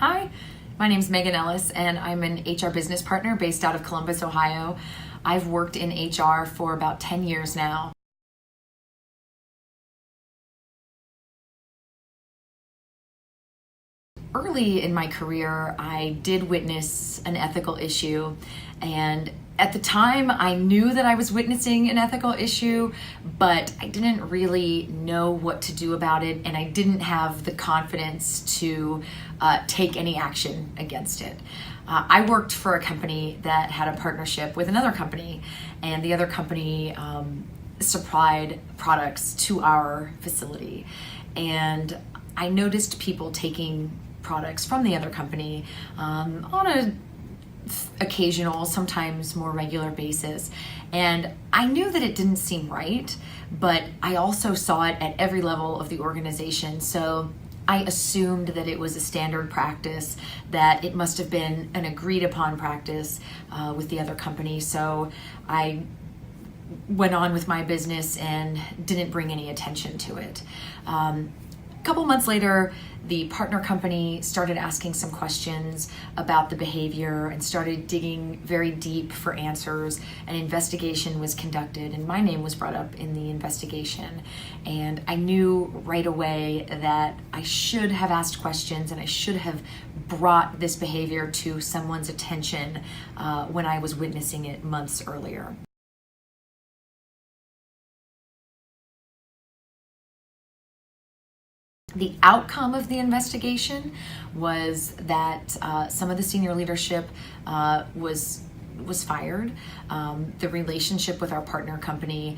Hi, my name's Megan Ellis, and I'm an HR business partner based out of Columbus, Ohio. I've worked in HR for about 10 years now. Early in my career, I did witness an ethical issue, and at the time I knew that I was witnessing an ethical issue, but I didn't really know what to do about it, and I didn't have the confidence to take any action against it. I worked for a company that had a partnership with another company, and the other company supplied products to our facility, and I noticed people taking products from the other company on a occasional, sometimes more regular basis. And I knew that it didn't seem right, but I also saw it at every level of the organization. So I assumed that it was a standard practice, that it must have been an agreed upon practice with the other company. So I went on with my business and didn't bring any attention to it. A couple months later, the partner company started asking some questions about the behavior and started digging very deep for answers. An investigation was conducted, and my name was brought up in the investigation. And I knew right away that I should have asked questions and I should have brought this behavior to someone's attention when I was witnessing it months earlier. The outcome of the investigation was that some of the senior leadership was fired. The relationship with our partner company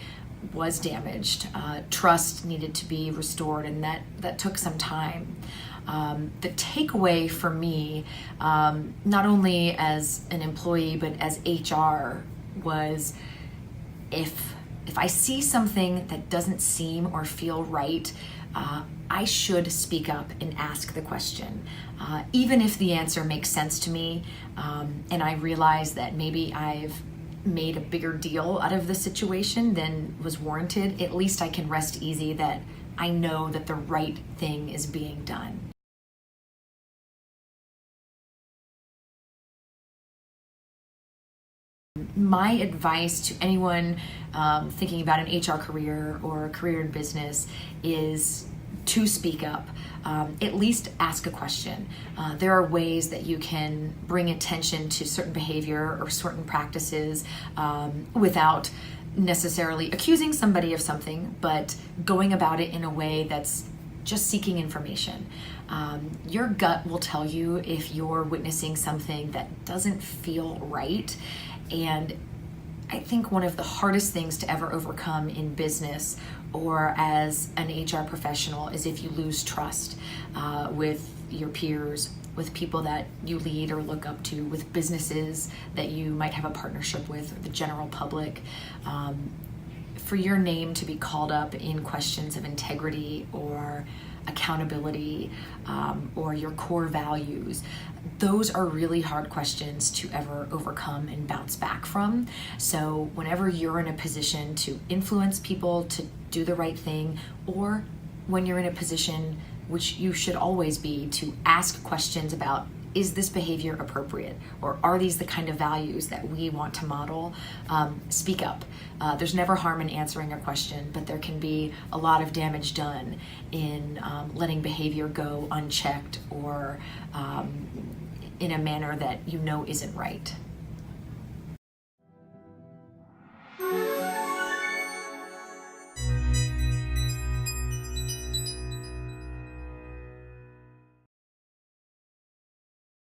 was damaged. Trust needed to be restored, and that took some time. The takeaway for me, not only as an employee but as HR, was if I see something that doesn't seem or feel right, I should speak up and ask the question, even if the answer makes sense to me, and I realize that maybe I've made a bigger deal out of the situation than was warranted. At least I can rest easy that I know that the right thing is being done. My advice to anyone thinking about an HR career or a career in business is to speak up. At least ask a question. There are ways that you can bring attention to certain behavior or certain practices without necessarily accusing somebody of something, but going about it in a way that's just seeking information. Your gut will tell you if you're witnessing something that doesn't feel right. And I think one of the hardest things to ever overcome in business or as an HR professional is if you lose trust with your peers, with people that you lead or look up to, with businesses that you might have a partnership with, the general public. For your name to be called up in questions of integrity or accountability or your core values, those are really hard questions to ever overcome and bounce back from. So whenever you're in a position to influence people to do the right thing, or when you're in a position, which you should always be, to ask questions about, is this behavior appropriate? Or are these the kind of values that we want to model? Speak up. There's never harm in answering a question, but there can be a lot of damage done in letting behavior go unchecked or in a manner that you know isn't right.